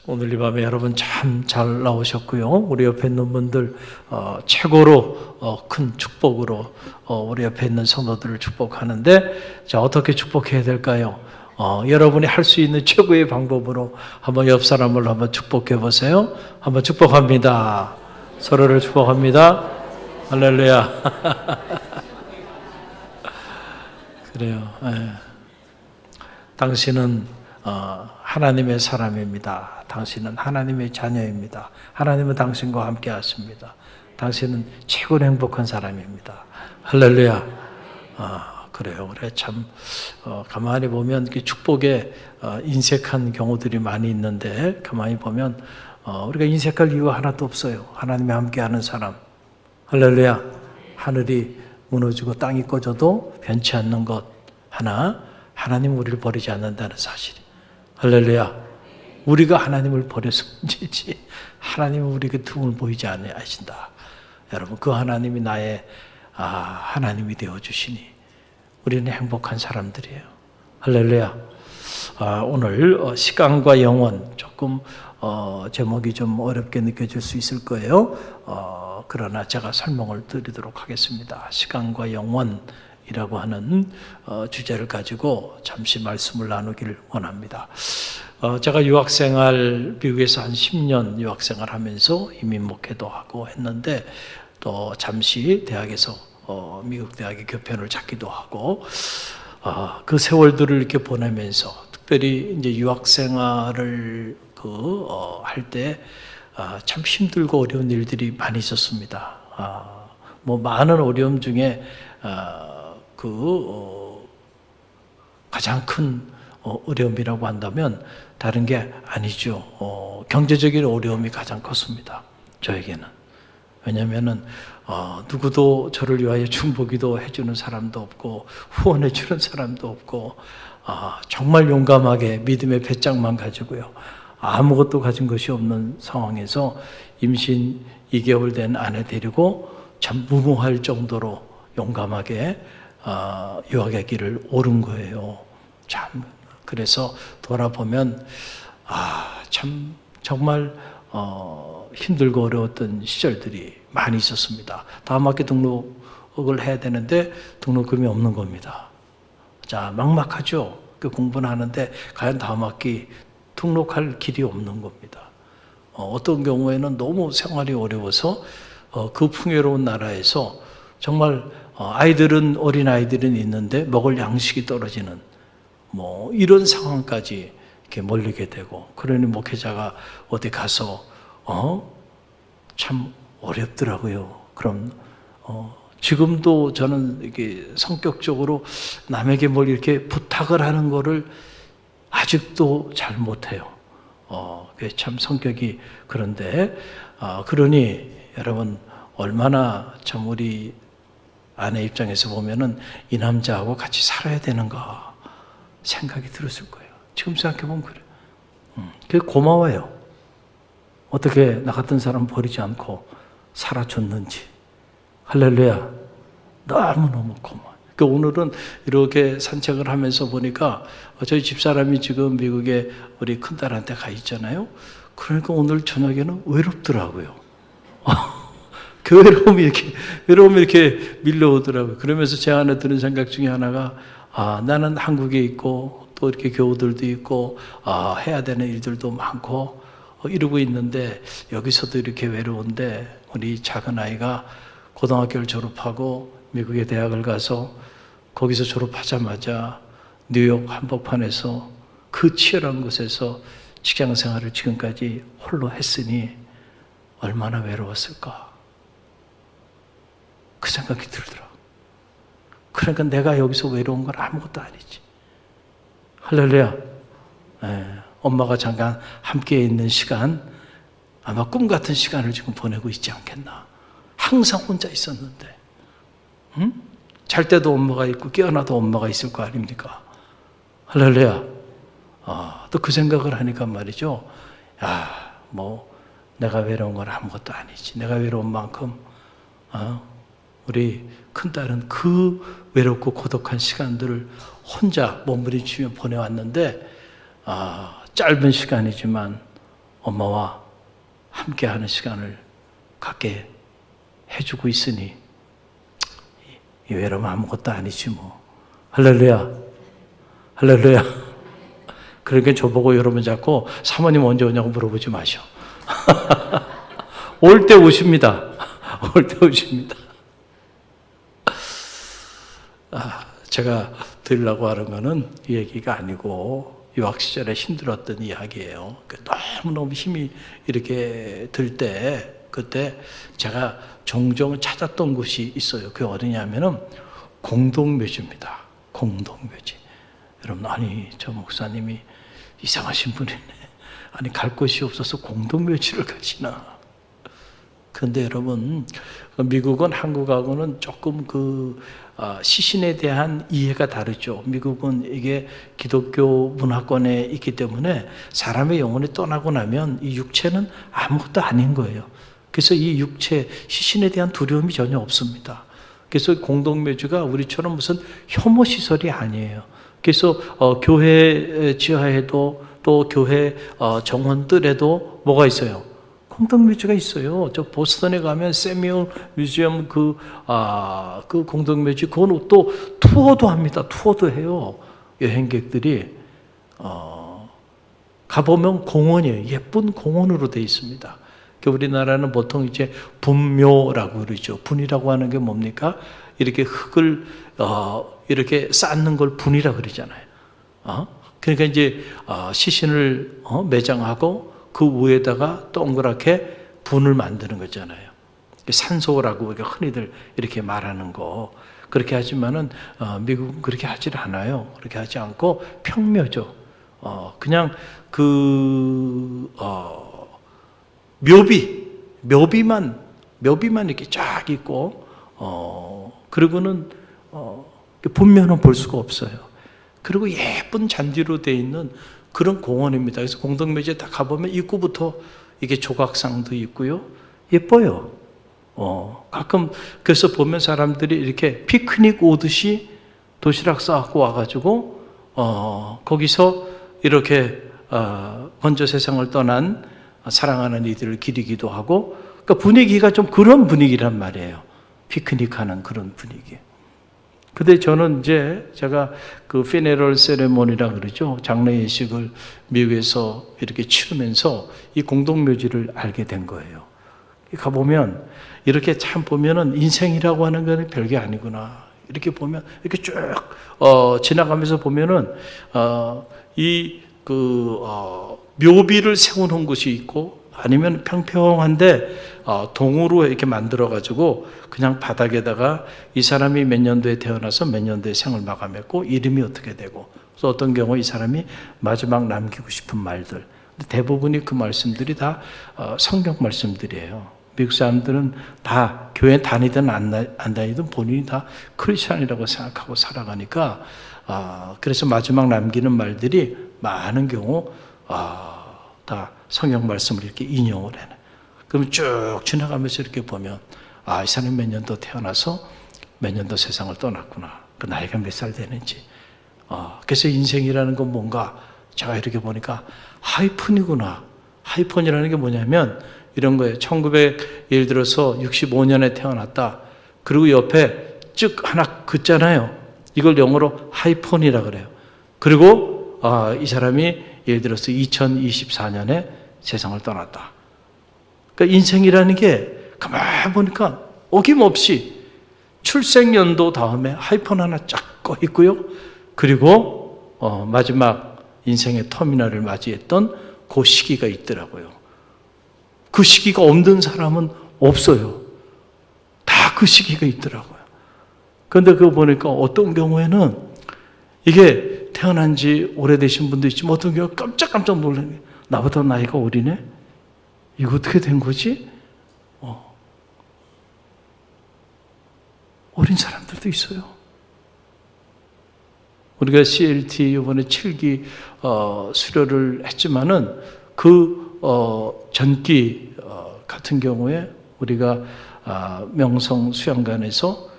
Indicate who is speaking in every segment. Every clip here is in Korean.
Speaker 1: 오늘 이 밤에 여러분 참 잘 나오셨고요. 우리 옆에 있는 분들 최고로 큰 축복으로 우리 옆에 있는 성도들을 축복하는데, 자, 어떻게 축복해야 될까요? 여러분이 할 수 있는 최고의 방법으로 한번 옆 사람을 한번 축복해 보세요. 한번 축복합니다. 서로를 축복합니다. 할렐루야. 그래요. 당신은 하나님의 사람입니다. 당신은 하나님의 자녀입니다. 하나님은 당신과 함께 하십니다. 당신은 최고로 행복한 사람입니다. 할렐루야. 그래요. 그래 참 가만히 보면 축복에 인색한 경우들이 많이 있는데, 가만히 보면 우리가 인색할 이유가 하나도 없어요. 하나님이 함께하는 사람. 할렐루야. 하늘이 무너지고 땅이 꺼져도 변치 않는 것 하나, 하나님은 우리를 버리지 않는다는 사실. 할렐루야. 우리가 하나님을 버려서 문제지, 하나님은 우리에게 등을 보이지 않으신다. 여러분, 그 하나님이 나의 하나님이 되어주시니 우리는 행복한 사람들이에요. 할렐루야. 오늘 시간과 영원, 조금 제목이 좀 어렵게 느껴질 수 있을 거예요. 그러나 제가 설명을 드리도록 하겠습니다. 시간과 영원이라고 하는 주제를 가지고 잠시 말씀을 나누기를 원합니다. 제가 미국에서 한 10년 유학생활 하면서 이민 목회도 하고 했는데, 또 잠시 대학에서 미국 대학의 교편을 찾기도 하고, 그 세월들을 이렇게 보내면서, 특별히 이제 유학생활을 할 때 참 힘들고 어려운 일들이 많이 있었습니다. 많은 어려움 중에 가장 큰 어려움이라고 한다면 다른 게 아니죠. 경제적인 어려움이 가장 컸습니다. 저에게는. 왜냐하면은 누구도 저를 위하여 중보기도 해주는 사람도 없고, 후원해 주는 사람도 없고, 정말 용감하게 믿음의 배짱만 가지고요, 아무것도 가진 것이 없는 상황에서 임신 2개월 된 아내 데리고 참 무모할 정도로 용감하게 유학의 길을 오른 거예요. 참, 그래서 돌아보면 참 정말 힘들고 어려웠던 시절들이 많이 있었습니다. 다음 학기 등록을 해야 되는데 등록금이 없는 겁니다. 자, 막막하죠. 그 공부는 하는데 과연 다음 학기 등록할 길이 없는 겁니다. 어떤 경우에는 너무 생활이 어려워서 그 풍요로운 나라에서 정말 어린 아이들은 있는데 먹을 양식이 떨어지는 이런 상황까지 이렇게 몰리게 되고, 그러니 목회자가 어디 가서 참 어렵더라고요. 그럼 지금도 저는 이게 성격적으로 남에게 뭘 이렇게 부탁을 하는 거를 아직도 잘 못해요. 그게 참 성격이 그런데, 그러니 여러분, 얼마나 참 우리 아내 입장에서 보면은 이 남자하고 같이 살아야 되는가 생각이 들었을 거예요. 지금 생각해보면 그래요. 그게 고마워요. 어떻게 나 같은 사람 버리지 않고 살아줬는지. 할렐루야. 너무너무 고마워요. 오늘은 이렇게 산책을 하면서 보니까 저희 집사람이 지금 미국에 우리 큰딸한테 가 있잖아요. 그러니까 오늘 저녁에는 외롭더라고요. 그 외로움이 이렇게 밀려오더라고요. 그러면서 제 안에 드는 생각 중에 하나가, 나는 한국에 있고 또 이렇게 교우들도 있고 해야 되는 일들도 많고 이러고 있는데, 여기서도 이렇게 외로운데 우리 작은 아이가 고등학교를 졸업하고 미국의 대학을 가서 거기서 졸업하자마자 뉴욕 한복판에서 그 치열한 곳에서 직장 생활을 지금까지 홀로 했으니 얼마나 외로웠을까, 그 생각이 들더라고요. 그러니까 내가 여기서 외로운 건 아무것도 아니지. 할렐루야. 엄마가 잠깐 함께 있는 시간, 아마 꿈 같은 시간을 지금 보내고 있지 않겠나. 항상 혼자 있었는데, 잘 때도 엄마가 있고 깨어나도 엄마가 있을 거 아닙니까? 할렐루야. 또 그 생각을 하니까 말이죠. 내가 외로운 건 아무것도 아니지. 내가 외로운 만큼 우리 큰딸은 그 외롭고 고독한 시간들을 혼자 몸부림치며 보내왔는데, 짧은 시간이지만 엄마와 함께하는 시간을 갖게 해주고 있으니 이 외로움 아무것도 아니지 뭐. 할렐루야. 할렐루야. 그러니까 저보고 여러분 자꾸 사모님 언제 오냐고 물어보지 마셔. 올 때 오십니다. 올 때 오십니다. 제가 드리려고 하는 거는 이 얘기가 아니고 유학 시절에 힘들었던 이야기예요. 너무너무 힘이 이렇게 들 때 그때 제가 종종 찾았던 곳이 있어요. 그게 어디냐면은 공동묘지입니다. 공동묘지. 여러분, 아니 저 목사님이 이상하신 분이네. 아니 갈 곳이 없어서 공동묘지를 가시나. 그런데 여러분, 미국은 한국하고는 조금 시신에 대한 이해가 다르죠. 미국은 이게 기독교 문화권에 있기 때문에 사람의 영혼이 떠나고 나면 이 육체는 아무것도 아닌 거예요. 그래서 이 육체, 시신에 대한 두려움이 전혀 없습니다. 그래서 공동묘지가 우리처럼 무슨 혐오시설이 아니에요. 그래서 교회 지하에도 또 교회 정원들에도 뭐가 있어요? 공동묘지가 있어요. 저 보스턴에 가면 세미얼 뮤지엄 그 공동묘지, 그건 또 투어도 합니다. 투어도 해요. 여행객들이 가보면 공원이에요. 예쁜 공원으로 되어 있습니다. 우리나라는 보통 이제 분묘라고 그러죠. 분이라고 하는 게 뭡니까? 이렇게 흙을 이렇게 쌓는 걸 분이라 그러잖아요. 그러니까 이제 시신을 매장하고 그 위에다가 동그랗게 분을 만드는 거잖아요. 산소라고 우리가 흔히들 이렇게 말하는 거. 그렇게 하지만은 미국은 그렇게 하질 않아요. 그렇게 하지 않고 평묘죠. 그냥 묘비만 이렇게 쫙 있고, 그리고는 분면은 볼 수가 없어요. 그리고 예쁜 잔디로 되어 있는 그런 공원입니다. 그래서 공동묘지에 딱 가보면 입구부터 이게 조각상도 있고요. 예뻐요. 가끔 그래서 보면 사람들이 이렇게 피크닉 오듯이 도시락 싸갖고 와가지고 거기서 이렇게 먼저 세상을 떠난 사랑하는 이들을 기리기도 하고, 그러니까 분위기가 좀 그런 분위기란 말이에요. 피크닉하는 그런 분위기. 근데 저는 이제 제가 그 피네럴 세레모니라 그러죠. 장례 예식을 미국에서 이렇게 치르면서 이 공동묘지를 알게 된 거예요. 가보면 이렇게 참 보면은 인생이라고 하는 건 별게 아니구나. 이렇게 보면 이렇게 쭉 지나가면서 보면은 묘비를 세워놓은 곳이 있고, 아니면 평평한데 동으로 이렇게 만들어가지고 그냥 바닥에다가 이 사람이 몇 년도에 태어나서 몇 년도에 생을 마감했고 이름이 어떻게 되고, 그래서 어떤 경우 이 사람이 마지막 남기고 싶은 말들, 대부분이 그 말씀들이 다 성경 말씀들이에요. 미국 사람들은 다 교회 다니든 안 다니든 본인이 다 크리스찬이라고 생각하고 살아가니까, 그래서 마지막 남기는 말들이 많은 경우 다 성경 말씀을 이렇게 인용을 해요. 그럼 쭉 지나가면서 이렇게 보면 이 사람이 몇 년도 태어나서 몇 년도 세상을 떠났구나. 그 나이가 몇 살 되는지. 그래서 인생이라는 건 뭔가 제가 이렇게 보니까 하이픈이구나. 하이픈이라는 게 뭐냐면 이런 거예요. 예를 들어서 65년에 태어났다. 그리고 옆에 쭉 하나 긋잖아요. 이걸 영어로 하이폰이라 그래요. 그리고 이 사람이 예를 들어서 2024년에 세상을 떠났다. 그러니까 인생이라는 게 가만히 보니까 어김없이 출생연도 다음에 하이폰 하나 쫙 꺼 있고요. 그리고 마지막 인생의 터미널을 맞이했던 그 시기가 있더라고요. 그 시기가 없는 사람은 없어요. 다 그 시기가 있더라고요. 그런데 그거 보니까 어떤 경우에는 이게 태어난 지 오래되신 분도 있지만 어떤 경우 깜짝 놀라는 게, 나보다 나이가 어리네? 이거 어떻게 된 거지? 어린 사람들도 있어요. 우리가 CLT 이번에 7기 수료를 했지만은 그 전기 같은 경우에 우리가 명성 수양관에서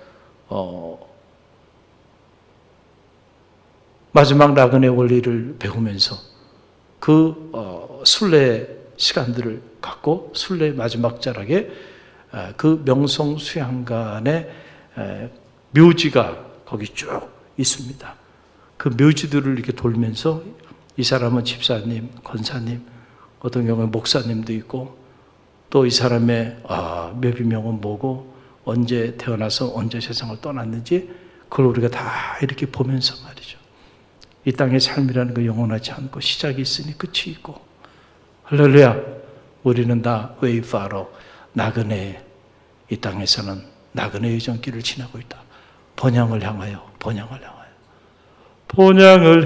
Speaker 1: 마지막 나그네 원리를 배우면서 그 그 순례 시간들을 갖고 순례 마지막 자락에 그 명성 수양관의 묘지가 거기 쭉 있습니다. 그 묘지들을 이렇게 돌면서 이 사람은 집사님, 권사님, 어떤 경우에 목사님도 있고 또 이 사람의 묘비명은 뭐고 언제 태어나서 언제 세상을 떠났는지 그걸 우리가 다 이렇게 보면서 말이죠. 이 땅의 삶이라는 거 영원하지 않고 시작이 있으니 끝이 있고 할렐루야. 우리는 다 웨이파로 나그네 이 땅에서는 나그네의 전길을 지나고 있다. 번향을 향하여 번향을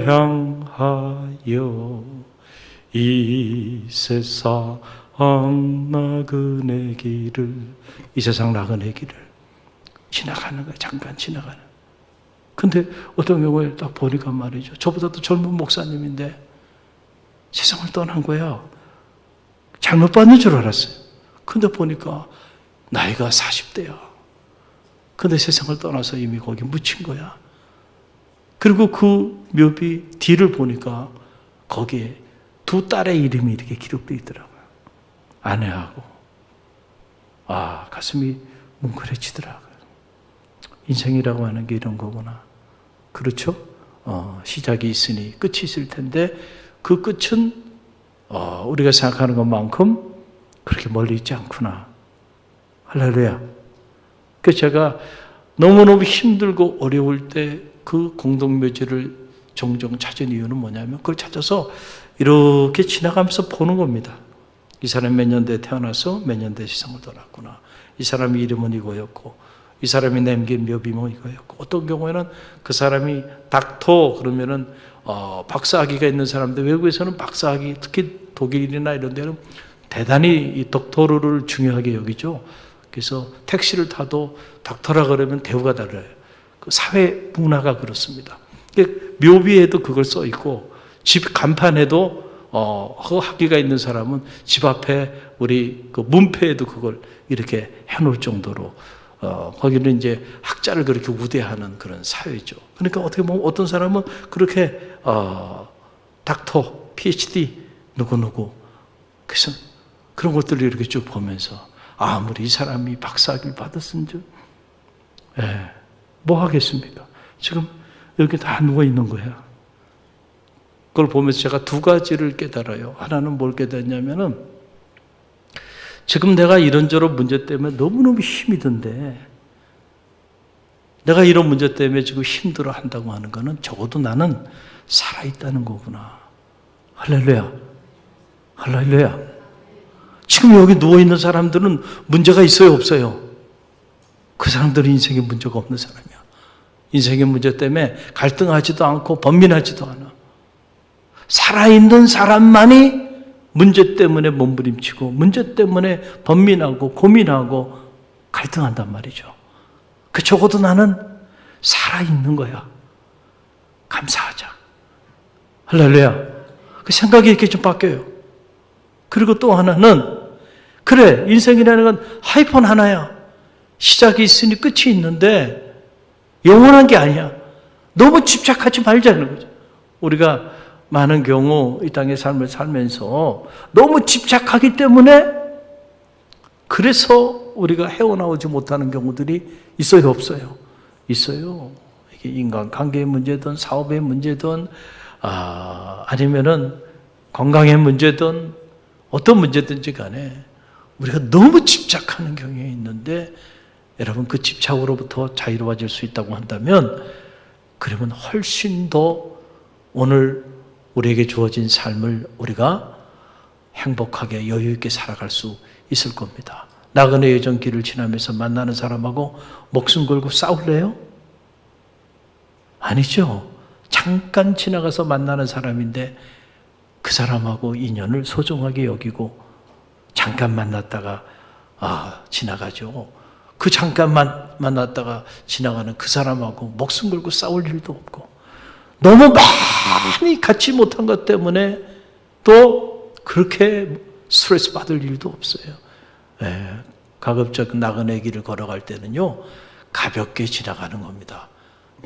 Speaker 1: 향하여 이 세상 나그네 길을 이 세상 나그네 길을 지나가는 거예요. 잠깐 지나가는. 근데 어떤 경우에 딱 보니까 말이죠. 저보다도 젊은 목사님인데 세상을 떠난 거예요. 잘못 봤는 줄 알았어요. 근데 보니까 나이가 40대야. 근데 세상을 떠나서 이미 거기 묻힌 거야. 그리고 그 묘비 뒤를 보니까 거기에 두 딸의 이름이 이렇게 기록되어 있더라고요. 아내하고. 가슴이 뭉클해지더라고요. 인생이라고 하는 게 이런 거구나. 그렇죠? 시작이 있으니 끝이 있을 텐데 그 끝은 우리가 생각하는 것만큼 그렇게 멀리 있지 않구나. 할렐루야. 그래서 제가 너무너무 힘들고 어려울 때 그 공동묘지를 종종 찾은 이유는 뭐냐면 그걸 찾아서 이렇게 지나가면서 보는 겁니다. 이 사람이 몇 년대에 태어나서 몇 년대에 세상을 떠났구나. 이 사람의 이름은 이거였고 이 사람이 남긴 묘비는 이거였고 어떤 경우에는 그 사람이 닥터 그러면은 박사학위가 있는 사람들 외국에서는 박사학위 특히 독일이나 이런 데는 대단히 이 덕토르를 중요하게 여기죠. 그래서 택시를 타도 닥터라 그러면 대우가 달라요. 그 사회 문화가 그렇습니다. 묘비에도 그걸 써 있고 집 간판에도 그 학위가 있는 사람은 집 앞에 우리 그 문패에도 그걸 이렇게 해놓을 정도로 거기는 이제 학자를 그렇게 우대하는 그런 사회죠. 그러니까 어떻게 보면 어떤 사람은 그렇게 닥터, PhD 누구누구 그래서 그런 것들을 이렇게 쭉 보면서 아무리 이 사람이 박사학위를 받았은지 뭐 하겠습니까? 지금 여기 다 누워 있는 거야. 그걸 보면서 제가 두 가지를 깨달아요. 하나는 뭘 깨달았냐면은 지금 내가 이런저런 문제 때문에 너무너무 힘이 든데 내가 이런 문제 때문에 지금 힘들어 한다고 하는 거는 적어도 나는 살아있다는 거구나. 할렐루야. 할렐루야. 지금 여기 누워있는 사람들은 문제가 있어요, 없어요? 그 사람들은 인생에 문제가 없는 사람이야. 인생의 문제 때문에 갈등하지도 않고 번민하지도 않아. 살아있는 사람만이 문제 때문에 몸부림치고 문제 때문에 번민하고 고민하고 갈등한단 말이죠. 그 적어도 나는 살아있는 거야. 감사하자. 할렐루야. 그 생각이 이렇게 좀 바뀌어요. 그리고 또 하나는 그래 인생이라는 건 하이폰 하나야. 시작이 있으니 끝이 있는데 영원한 게 아니야. 너무 집착하지 말자는 거죠. 우리가 많은 경우 이 땅의 삶을 살면서 너무 집착하기 때문에 그래서 우리가 헤어나오지 못하는 경우들이 있어요, 없어요? 있어요. 이게 인간관계의 문제든 사업의 문제든 아니면은 건강의 문제든 어떤 문제든지 간에 우리가 너무 집착하는 경향이 있는데 여러분 그 집착으로부터 자유로워질 수 있다고 한다면 그러면 훨씬 더 오늘 우리에게 주어진 삶을 우리가 행복하게 여유 있게 살아갈 수 있을 겁니다. 나그네 여정 길을 지나면서 만나는 사람하고 목숨 걸고 싸울래요? 아니죠. 잠깐 지나가서 만나는 사람인데 그 사람하고 인연을 소중하게 여기고 잠깐 만났다가 지나가죠. 그 잠깐만 만났다가 지나가는 그 사람하고 목숨 걸고 싸울 일도 없고 너무 많이 갖지 못한 것 때문에 또 그렇게 스트레스 받을 일도 없어요. 가급적 나그네 길을 걸어갈 때는요 가볍게 지나가는 겁니다.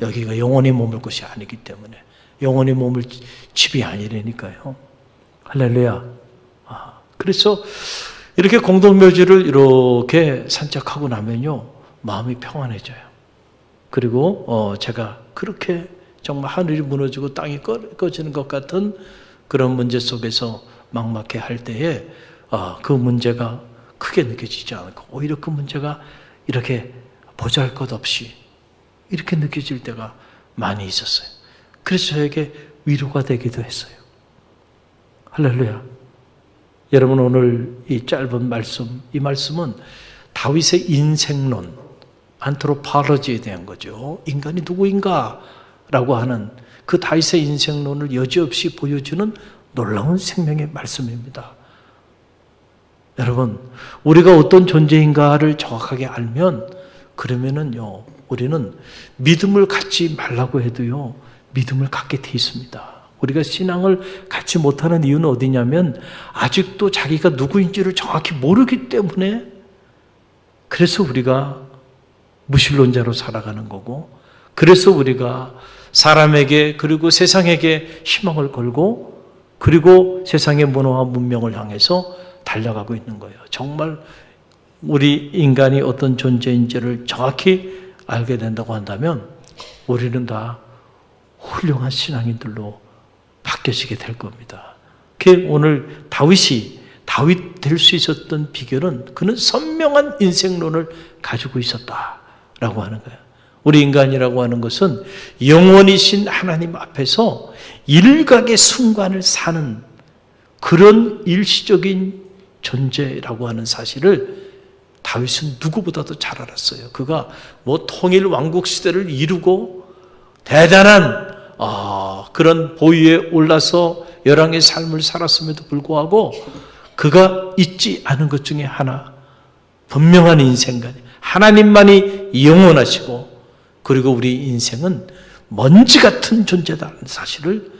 Speaker 1: 여기가 영원히 머물 곳이 아니기 때문에 영원히 머물 집이 아니라니까요. 할렐루야. 그래서 이렇게 공동묘지를 이렇게 산책하고 나면요, 마음이 평안해져요. 그리고 제가 그렇게 정말 하늘이 무너지고 땅이 꺼지는 것 같은 그런 문제 속에서 막막해 할 때에 그 문제가 크게 느껴지지 않고 오히려 그 문제가 이렇게 보잘것없이 이렇게 느껴질 때가 많이 있었어요. 그래서 저에게 위로가 되기도 했어요. 할렐루야. 여러분, 오늘 이 짧은 말씀, 이 말씀은 다윗의 인생론, 안트로폴로지에 대한 거죠. 인간이 누구인가? 라고 하는 그 다윗의 인생론을 여지없이 보여주는 놀라운 생명의 말씀입니다. 여러분, 우리가 어떤 존재인가를 정확하게 알면, 그러면은요, 우리는 믿음을 갖지 말라고 해도요, 믿음을 갖게 돼 있습니다. 우리가 신앙을 갖지 못하는 이유는 어디냐면, 아직도 자기가 누구인지를 정확히 모르기 때문에, 그래서 우리가 무신론자로 살아가는 거고, 그래서 우리가 사람에게 그리고 세상에게 희망을 걸고, 그리고 세상의 문화와 문명을 향해서 달려가고 있는 거예요. 정말 우리 인간이 어떤 존재인지를 정확히 알게 된다고 한다면 우리는 다 훌륭한 신앙인들로 바뀌어지게 될 겁니다. 오늘 다윗 될 수 있었던 비결은 그는 선명한 인생론을 가지고 있었다라고 하는 거예요. 우리 인간이라고 하는 것은 영원이신 하나님 앞에서 일각의 순간을 사는 그런 일시적인 존재라고 하는 사실을 다윗은 누구보다도 잘 알았어요. 그가 통일 왕국 시대를 이루고 대단한 그런 보위에 올라서 열왕의 삶을 살았음에도 불구하고 그가 잊지 않은 것 중에 하나, 분명한 인생관이 하나님만이 영원하시고, 그리고 우리 인생은 먼지 같은 존재다는 사실을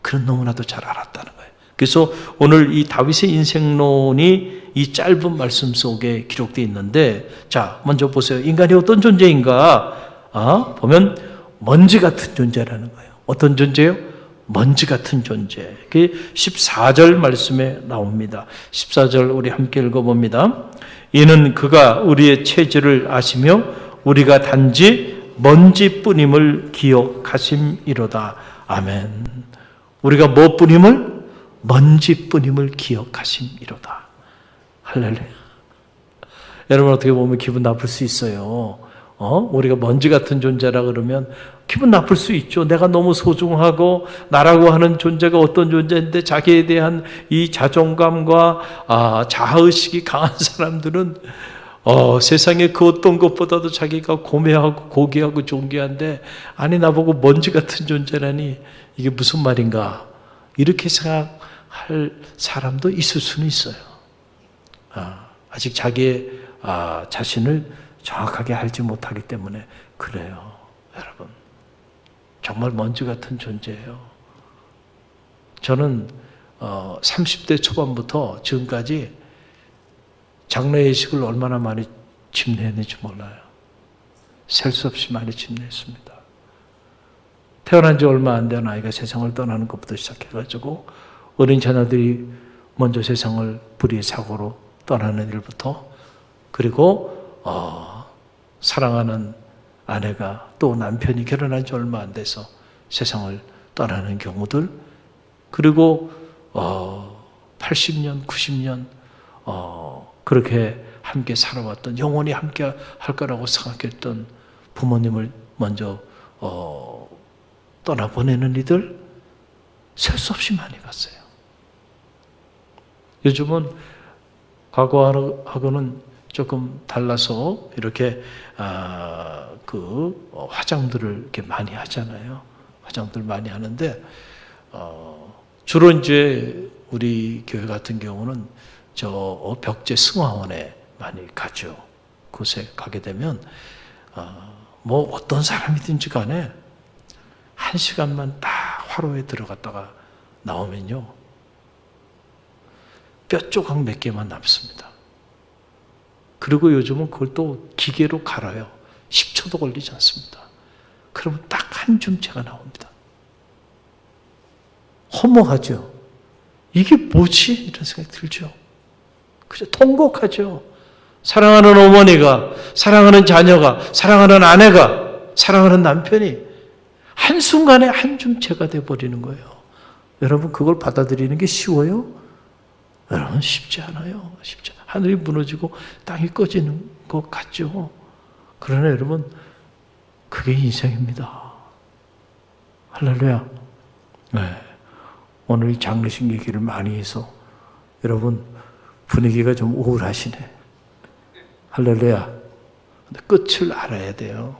Speaker 1: 그는 너무나도 잘 알았다는 거예요. 그래서 오늘 이 다윗의 인생론이 이 짧은 말씀 속에 기록되어 있는데, 자, 먼저 보세요. 인간이 어떤 존재인가? 보면 먼지 같은 존재라는 거예요. 어떤 존재요? 먼지 같은 존재. 그게 14절 말씀에 나옵니다. 14절 우리 함께 읽어봅니다. 이는 그가 우리의 체질을 아시며 우리가 단지 먼지뿐임을 기억하심이로다. 아멘. 우리가 뭐뿐임을? 먼지뿐임을 기억하심이로다. 할렐루야. 여러분, 어떻게 보면 기분 나쁠 수 있어요. 우리가 먼지 같은 존재라 그러면 기분 나쁠 수 있죠. 내가 너무 소중하고 나라고 하는 존재가 어떤 존재인데 자기에 대한 이 자존감과 자아의식이 강한 사람들은 세상에 그 어떤 것보다도 자기가 고매하고 고귀하고 존귀한데, 아니 나보고 먼지 같은 존재라니 이게 무슨 말인가, 이렇게 생각할 사람도 있을 수는 있어요. 아직 자기의 자신을 정확하게 알지 못하기 때문에 그래요. 여러분, 정말 먼지 같은 존재예요. 저는 30대 초반부터 지금까지 장례 예식을 얼마나 많이 집례했는지 몰라요. 셀 수 없이 많이 집례했습니다. 태어난 지 얼마 안 된 아이가 세상을 떠나는 것부터 시작해가지고 어린 자녀들이 먼저 세상을 불의의 사고로 떠나는 일부터, 그리고 사랑하는 아내가 또 남편이 결혼한 지 얼마 안 돼서 세상을 떠나는 경우들, 그리고 80년, 90년 그렇게 함께 살아왔던, 영원히 함께 할 거라고 생각했던 부모님을 먼저 떠나보내는 이들 셀 수 없이 많이 봤어요. 요즘은 과거하고는 조금 달라서 이렇게 화장들을 이렇게 많이 하잖아요. 화장들 많이 하는데 주로 이제 우리 교회 같은 경우는 저 벽제 승화원에 많이 가죠. 그곳에 가게 되면 어떤 사람이든지 간에 1시간만 딱 화로에 들어갔다가 나오면요, 뼈 조각 몇 개만 남습니다. 그리고 요즘은 그걸 또 기계로 갈아요. 10초도 걸리지 않습니다. 그러면 딱 한 줌째가 나옵니다. 허무하죠. 이게 뭐지? 이런 생각이 들죠. 그죠? 통곡하죠. 사랑하는 어머니가, 사랑하는 자녀가, 사랑하는 아내가, 사랑하는 남편이 한순간에 한 줌째가 되어버리는 거예요. 여러분, 그걸 받아들이는 게 쉬워요? 여러분, 쉽지 않아요. 쉽지 않아요. 하늘이 무너지고 땅이 꺼지는 것 같죠. 그러나 여러분, 그게 인생입니다. 할렐루야. 네. 오늘 이 장례식 얘기를 많이 해서 여러분 분위기가 좀 우울하시네. 할렐루야. 근데 끝을 알아야 돼요.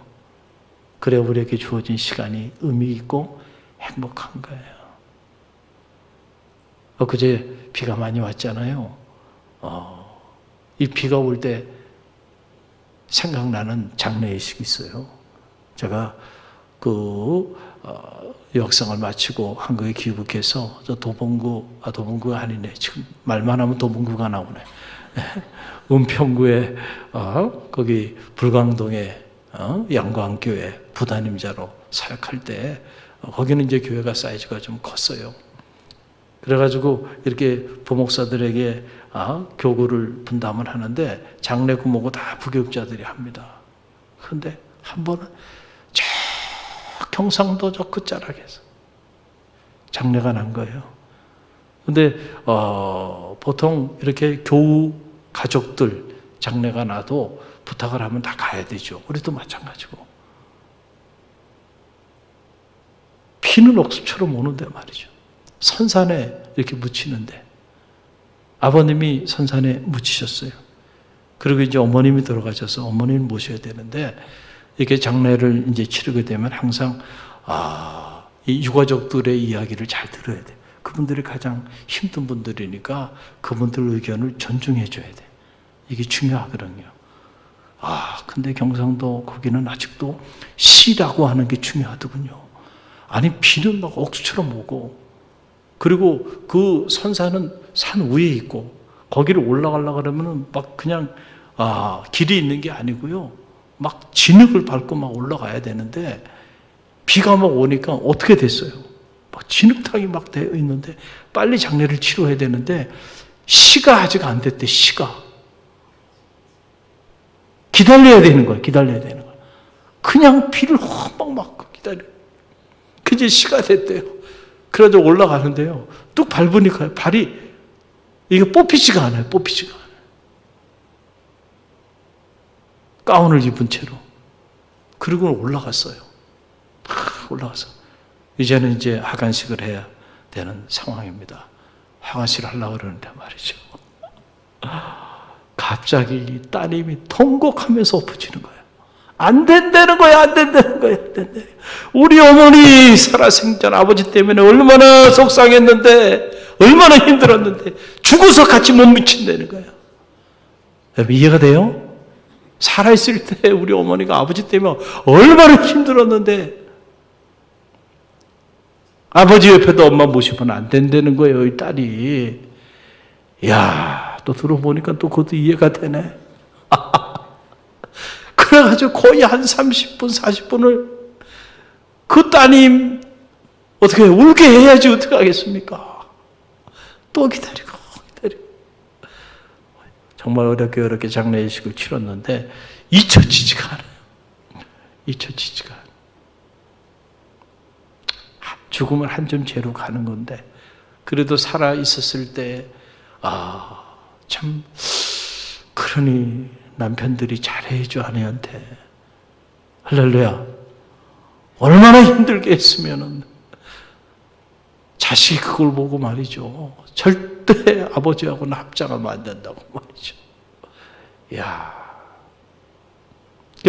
Speaker 1: 그래 우리에게 주어진 시간이 의미 있고 행복한 거예요. 엊그제 비가 많이 왔잖아요. 이 비가 올 때 생각나는 장례의식이 있어요. 제가 유학생을 마치고 한국에 귀국해서 저 도봉구가 아니네. 지금 말만 하면 도봉구가 나오네. 은평구에 거기 불광동에 양광교회 부담임자로 사역할 때 거기는 이제 교회가 사이즈가 좀 컸어요. 그래가지고 이렇게 부목사들에게 교구를 분담을 하는데 장례 구모고 다 부교육자들이 합니다. 그런데 한 번은 저 경상도 저 끝자락에서 장례가 난 거예요. 근데 보통 이렇게 교우 가족들 장례가 나도 부탁을 하면 다 가야 되죠. 우리도 마찬가지고. 피는 옥수처럼 오는데 말이죠. 선산에 이렇게 묻히는데 아버님이 선산에 묻히셨어요. 그리고 이제 어머님이 돌아가셔서 어머님을 모셔야 되는데 이렇게 장례를 이제 치르게 되면 항상 이 유가족들의 이야기를 잘 들어야 돼. 그분들이 가장 힘든 분들이니까 그분들 의견을 존중해 줘야 돼. 이게 중요하거든요. 근데 경상도 거기는 아직도 시라고 하는 게 중요하더군요. 아니 비는 막 옥수처럼 오고 그리고 그 선산은 산 위에 있고 거기를 올라가려고 그러면은 막 그냥 길이 있는 게 아니고요. 막 진흙을 밟고 막 올라가야 되는데 비가 막 오니까 어떻게 됐어요? 막 진흙탕이 막 되어 있는데 빨리 장례를 치러야 되는데 시가 아직 안 됐대. 시가 기다려야 되는 거예요. 기다려야 되는 거예요. 그냥 비를 막 맞고 기다려. 그제 시가 됐대요. 그래도 올라가는데요. 뚝 밟으니까 발이 이게 뽑히지가 않아요. 뽑히지가 않아요. 가운을 입은 채로. 그리고 올라갔어요. 올라가서 이제는 이제 하간식을 해야 되는 상황입니다. 하간식을 하려고 그러는데 말이죠. 갑자기 따님이 통곡하면서 엎어지는 거예요. 안 된다는 거야, 안 된다는 거야, 안 된다는 거야. 우리 어머니 살아생전 아버지 때문에 얼마나 속상했는데, 얼마나 힘들었는데, 죽어서 같이 못 미친다는 거야. 여러분, 이해가 돼요? 살아있을 때 우리 어머니가 아버지 때문에 얼마나 힘들었는데, 아버지 옆에도 엄마 모시면 안 된다는 거예요, 이 딸이. 이야, 또 들어보니까 또 그것도 이해가 되네. 그래가지고 거의 한 30분, 40분을 그 따님 어떻게 울게 해야지 어떻게 하겠습니까? 또 기다리고. 정말 어렵게 장례식을 치렀는데 잊혀지지가 않아요. 잊혀지지가 않아요. 죽음을 한 점 죄로 가는 건데 그래도 살아 있었을 때 참 그러니 남편들이 잘해줘 아내한테. 할렐루야. 얼마나 힘들게 했으면은 자식이 그걸 보고 말이죠. 절대 아버지하고는 합장하면 안 된다고 말이죠. 이야.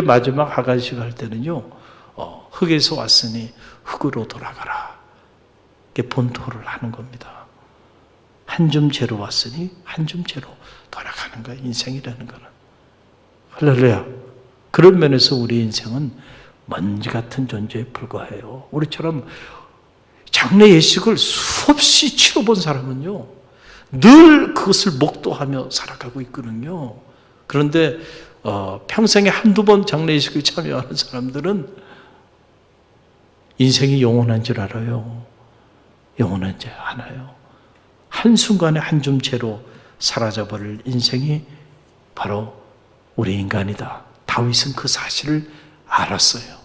Speaker 1: 마지막 하간식 할 때는요, 흙에서 왔으니 흙으로 돌아가라. 이게 본토를 하는 겁니다. 한 줌 죄로 왔으니 한 줌 죄로 돌아가는 거예요. 인생이라는 거는. 할렐루야. 그런 면에서 우리 인생은 먼지 같은 존재에 불과해요. 우리처럼 장례 예식을 수없이 치러본 사람은요, 늘 그것을 목도하며 살아가고 있거든요. 그런데 평생에 한두 번 장례 예식을 참여하는 사람들은 인생이 영원한 줄 알아요. 영원한 줄 알아요. 한순간에 한 줌째로 사라져버릴 인생이 바로 우리 인간이다. 다윗은 그 사실을 알았어요.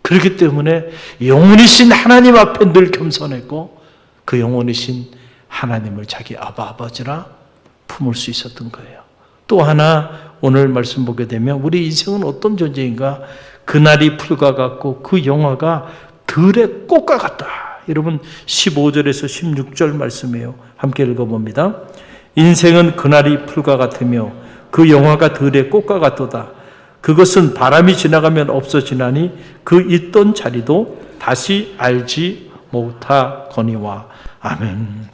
Speaker 1: 그렇기 때문에 영원이신 하나님 앞에 늘 겸손했고 그 영원이신 하나님을 자기 아버지라 품을 수 있었던 거예요. 또 하나 오늘 말씀 보게 되면 우리 인생은 어떤 존재인가? 그날이 풀과 같고 그 영화가 들의 꽃과 같다. 여러분 15절에서 16절 말씀이에요. 함께 읽어봅니다. 인생은 그날이 풀과 같으며 그 영화가 들의 꽃과 같도다. 그것은 바람이 지나가면 없어지나니 그 있던 자리도 다시 알지 못하거니와. 아멘.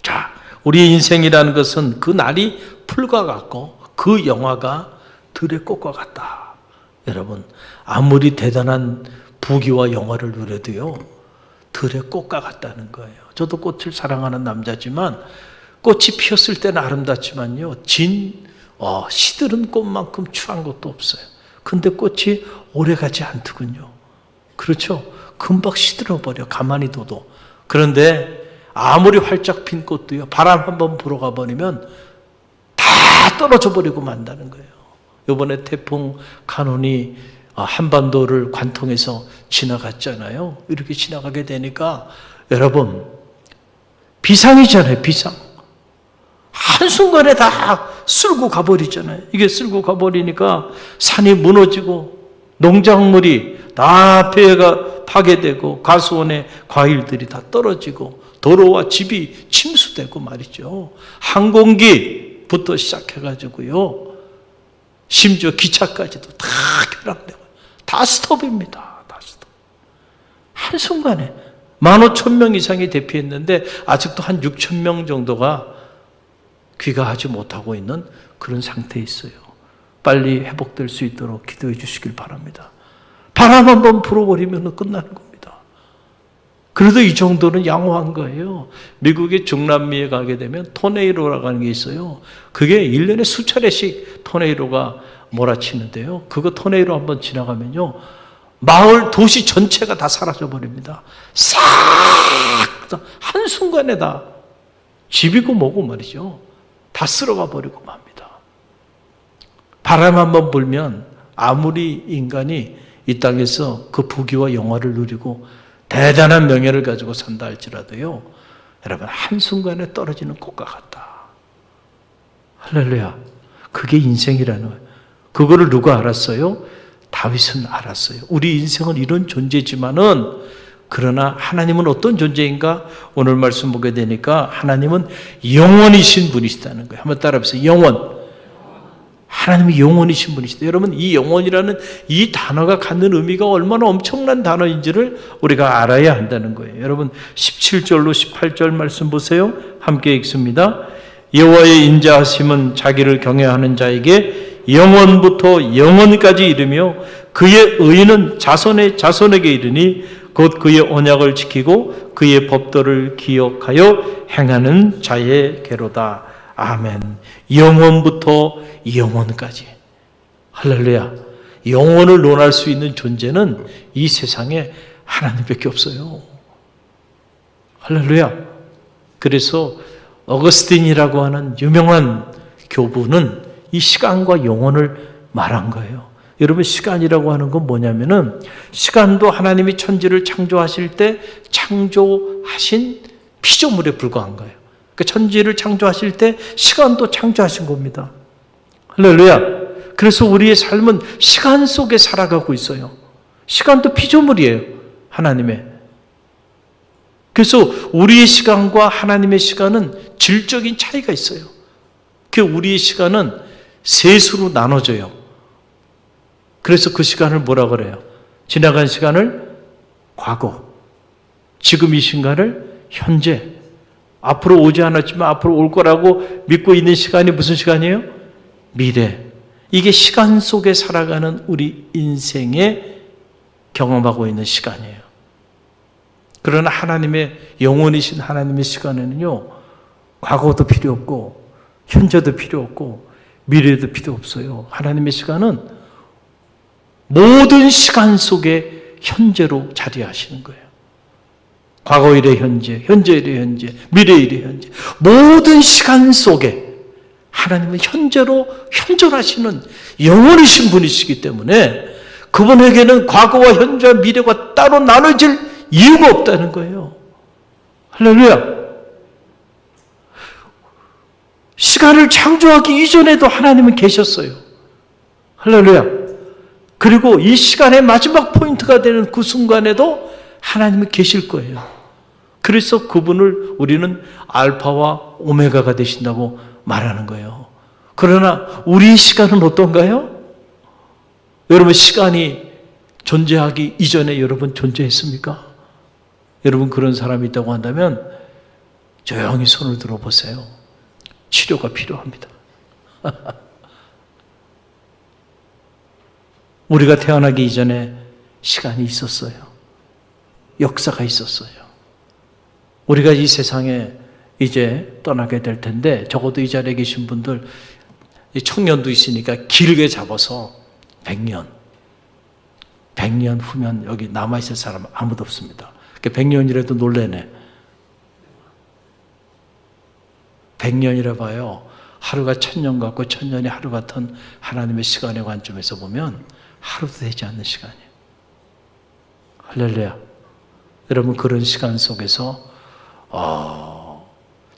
Speaker 1: 자, 우리의 인생이라는 것은 그 날이 풀과 같고 그 영화가 들의 꽃과 같다. 여러분, 아무리 대단한 부귀와 영화를 누려도요, 들의 꽃과 같다는 거예요. 저도 꽃을 사랑하는 남자지만 꽃이 피었을 때는 아름답지만요, 시들은 꽃만큼 추한 것도 없어요. 근데 꽃이 오래가지 않더군요. 그렇죠? 금방 시들어버려, 가만히 둬도. 그런데 아무리 활짝 핀 꽃도요, 바람 한번 불어가 버리면 다 떨어져 버리고 만다는 거예요. 이번에 태풍 카눈이 한반도를 관통해서 지나갔잖아요. 이렇게 지나가게 되니까 여러분, 비상이잖아요, 비상. 한순간에 다 쓸고 가버리잖아요. 이게 쓸고 가버리니까 산이 무너지고 농작물이 다 폐해가 파괴되고 가수원의 과일들이 다 떨어지고 도로와 집이 침수되고 말이죠. 항공기부터 시작해가지고요, 심지어 기차까지도 다 결항되고 다 스톱입니다. 다 스톱. 한순간에 15,000명 이상이 대피했는데 아직도 한 6,000명 정도가 귀가하지 못하고 있는 그런 상태에 있어요. 빨리 회복될 수 있도록 기도해 주시길 바랍니다. 바람 한번 불어버리면 끝나는 겁니다. 그래도 이 정도는 양호한 거예요. 미국의 중남미에 가게 되면 토네이로라고 하는 게 있어요. 그게 1년에 수차례씩 토네이로가 몰아치는데요. 그거 토네이로 한번 지나가면요, 마을, 도시 전체가 다 사라져버립니다. 싹 한순간에 다 집이고 뭐고 말이죠. 다 쓸어가 버리고 맙니다. 바람 한번 불면 아무리 인간이 이 땅에서 그 부귀와 영화를 누리고 대단한 명예를 가지고 산다 할지라도요, 여러분, 한순간에 떨어지는 꽃과 같다. 할렐루야. 그게 인생이라는 거예요. 그거를 누가 알았어요? 다윗은 알았어요. 우리 인생은 이런 존재지만은, 그러나 하나님은 어떤 존재인가? 오늘 말씀 보게 되니까 하나님은 영원이신 분이시다는 거예요. 한번 따라해보세요. 영원. 하나님이 영원이신 분이시다. 여러분, 이 영원이라는 이 단어가 갖는 의미가 얼마나 엄청난 단어인지를 우리가 알아야 한다는 거예요. 여러분, 17절로 18절 말씀 보세요. 함께 읽습니다. 여호와의 인자하심은 자기를 경외하는 자에게 영원부터 영원까지 이르며 그의 의는 자손의 자손에게 이르니 곧 그의 언약을 지키고 그의 법도를 기억하여 행하는 자의 괴로다. 아멘. 영원부터 영원까지. 할렐루야. 영원을 논할 수 있는 존재는 이 세상에 하나님밖에 없어요. 할렐루야. 그래서 어거스틴이라고 하는 유명한 교부는 이 시간과 영원을 말한 거예요. 여러분, 시간이라고 하는 건 뭐냐면은, 시간도 하나님이 천지를 창조하실 때 창조하신 피조물에 불과한 거예요. 그러니까 천지를 창조하실 때 시간도 창조하신 겁니다. 할렐루야. 그래서 우리의 삶은 시간 속에 살아가고 있어요. 시간도 피조물이에요, 하나님의. 그래서 우리의 시간과 하나님의 시간은 질적인 차이가 있어요. 그 우리의 시간은 셋으로 나눠져요. 그래서 그 시간을 뭐라 그래요? 지나간 시간을 과거, 지금 이 순간을 현재, 앞으로 오지 않았지만 앞으로 올 거라고 믿고 있는 시간이 무슨 시간이에요? 미래. 이게 시간 속에 살아가는 우리 인생에 경험하고 있는 시간이에요. 그러나 하나님의 영원이신 하나님의 시간에는요, 과거도 필요 없고 현재도 필요 없고 미래도 필요 없어요. 하나님의 시간은 모든 시간 속에 현재로 자리하시는 거예요. 과거 일의 현재, 현재 일의 현재, 미래 일의 현재, 모든 시간 속에 하나님은 현재로 현존하시는 영원이신 분이시기 때문에 그분에게는 과거와 현재와 미래가 따로 나눠질 이유가 없다는 거예요. 할렐루야. 시간을 창조하기 이전에도 하나님은 계셨어요. 할렐루야. 그리고 이 시간의 마지막 포인트가 되는 그 순간에도 하나님은 계실 거예요. 그래서 그분을 우리는 알파와 오메가가 되신다고 말하는 거예요. 그러나 우리 시간은 어떤가요? 여러분, 시간이 존재하기 이전에 여러분 존재했습니까? 여러분 그런 사람이 있다고 한다면 조용히 손을 들어보세요. 치료가 필요합니다. 우리가 태어나기 이전에 시간이 있었어요. 역사가 있었어요. 우리가 이 세상에 이제 떠나게 될 텐데 적어도 이 자리에 계신 분들 청년도 있으니까 길게 잡아서 100년 후면 여기 남아있을 사람 아무도 없습니다. 100년이라도 놀래네. 100년이라 봐요. 하루가 1000년 같고 1000년이 하루 같은 하나님의 시간의 관점에서 보면 하루도 되지 않는 시간이에요. 할렐루야. 여러분 그런 시간 속에서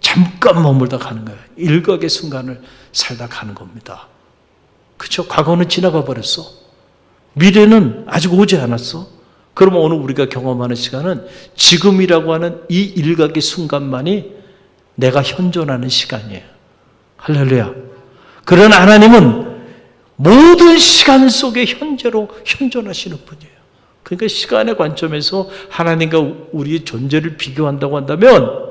Speaker 1: 잠깐 머물다 가는 거예요. 일각의 순간을 살다 가는 겁니다. 그렇죠? 과거는 지나가 버렸어. 미래는 아직 오지 않았어. 그러면 오늘 우리가 경험하는 시간은 지금이라고 하는 이 일각의 순간만이 내가 현존하는 시간이에요. 할렐루야. 그러나 하나님은 모든 시간 속에 현재로 현존하시는 분이에요. 그러니까 시간의 관점에서 하나님과 우리의 존재를 비교한다고 한다면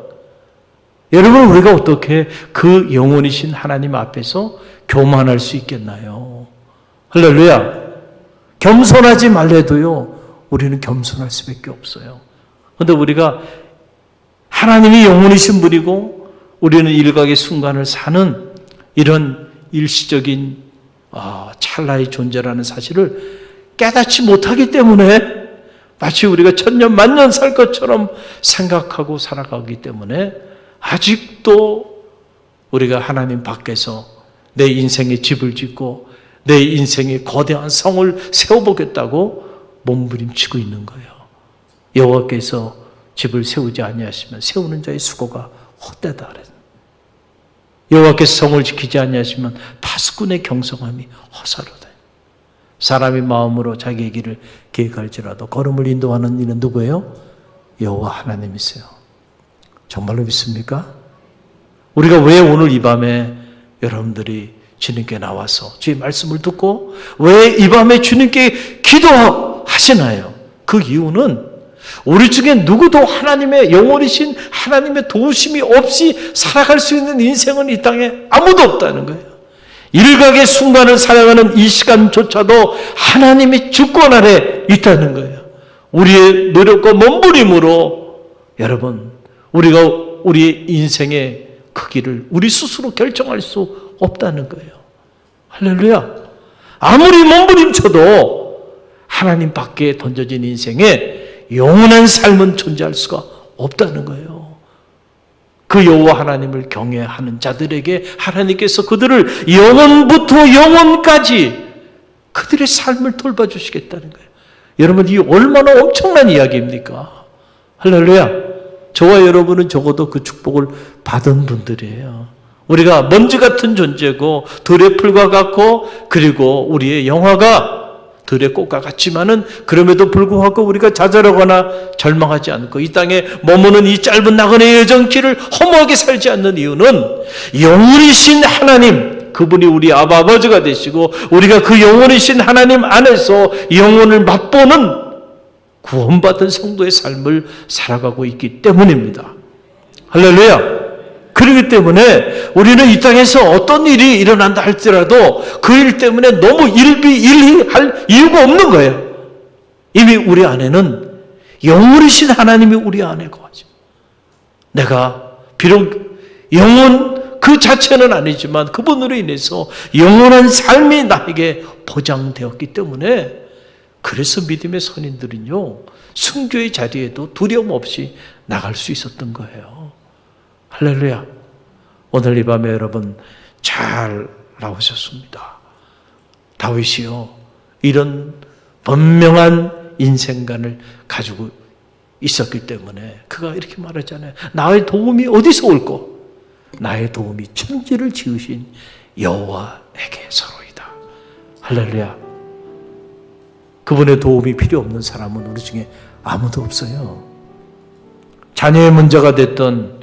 Speaker 1: 여러분 우리가 어떻게 그 영원이신 하나님 앞에서 교만할 수 있겠나요? 할렐루야. 겸손하지 말래도요 우리는 겸손할 수밖에 없어요. 그런데 우리가 하나님이 영원이신 분이고 우리는 일각의 순간을 사는 이런 일시적인 찰나의 존재라는 사실을 깨닫지 못하기 때문에 마치 우리가 천년 만년 살 것처럼 생각하고 살아가기 때문에 아직도 우리가 하나님 밖에서 내 인생의 집을 짓고 내 인생의 거대한 성을 세워보겠다고 몸부림치고 있는 거예요. 여호와께서 집을 세우지 아니하시면 세우는 자의 수고가 헛되다 그랬어요. 여호와께서 성을 지키지 아니하시면 파수꾼의 경성함이 허사로다. 사람이 마음으로 자기의 길을 계획할지라도 걸음을 인도하는 이는 누구예요? 여호와 하나님이세요. 정말로 믿습니까? 우리가 왜 오늘 이 밤에 여러분들이 주님께 나와서 주의 말씀을 듣고 왜 이 밤에 주님께 기도하시나요? 그 이유는 우리 중에 누구도 하나님의 영원이신 하나님의 도우심이 없이 살아갈 수 있는 인생은 이 땅에 아무도 없다는 거예요. 일각의 순간을 살아가는 이 시간조차도 하나님의 주권 아래 있다는 거예요. 우리의 노력과 몸부림으로 여러분 우리가 우리의 인생의 크기를 우리 스스로 결정할 수 없다는 거예요. 할렐루야. 아무리 몸부림쳐도 하나님 밖에 던져진 인생에 영원한 삶은 존재할 수가 없다는 거예요. 그 여호와 하나님을 경외하는 자들에게 하나님께서 그들을 영원부터 영원까지 그들의 삶을 돌봐주시겠다는 거예요. 여러분 이 얼마나 엄청난 이야기입니까? 할렐루야. 저와 여러분은 적어도 그 축복을 받은 분들이에요. 우리가 먼지 같은 존재고 들의 풀과 같고 그리고 우리의 영화가 들의 꽃과 같지만은 그럼에도 불구하고 우리가 좌절하거나 절망하지 않고 이 땅에 머무는 이 짧은 나그네의 여정길을 허무하게 살지 않는 이유는 영원이신 하나님 그분이 우리 아버지가 되시고 우리가 그 영원이신 하나님 안에서 영혼을 맛보는 구원받은 성도의 삶을 살아가고 있기 때문입니다. 할렐루야. 그렇기 때문에 우리는 이 땅에서 어떤 일이 일어난다 할지라도 그 일 때문에 너무 일희할 이유가 없는 거예요. 이미 우리 안에는 영원이신 하나님이 우리 안에 거하죠. 내가 비록 영원 그 자체는 아니지만 그분으로 인해서 영원한 삶이 나에게 보장되었기 때문에 그래서 믿음의 선인들은요, 순교의 자리에도 두려움 없이 나갈 수 있었던 거예요. 할렐루야. 오늘 이 밤에 여러분 잘 나오셨습니다. 다윗이요, 이런 분명한 인생관을 가지고 있었기 때문에 그가 이렇게 말하잖아요. 나의 도움이 어디서 올꼬? 나의 도움이 천지를 지으신 여호와에게서로이다. 할렐루야. 그분의 도움이 필요 없는 사람은 우리 중에 아무도 없어요. 자녀의 문제가 됐던,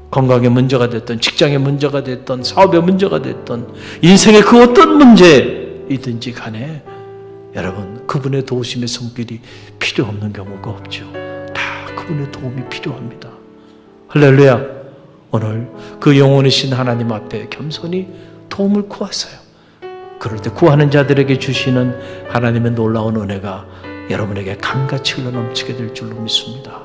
Speaker 1: 건강의 문제가 됐던, 직장의 문제가 됐던, 사업의 문제가 됐던, 인생의 그 어떤 문제이든지 간에 여러분, 그분의 도우심의 손길이 필요 없는 경우가 없죠. 다 그분의 도움이 필요합니다. 할렐루야. 오늘 그 영원이신 하나님 앞에 겸손히 도움을 구하세요. 그럴 때 구하는 자들에게 주시는 하나님의 놀라운 은혜가 여러분에게 강같이 흘러넘치게 될 줄로 믿습니다.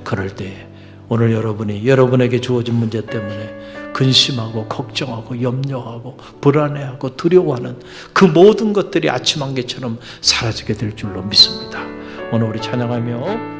Speaker 1: 그럴 때 오늘 여러분이 여러분에게 주어진 문제 때문에 근심하고 걱정하고 염려하고 불안해하고 두려워하는 그 모든 것들이 아침 안개처럼 사라지게 될 줄로 믿습니다. 오늘 우리 찬양하며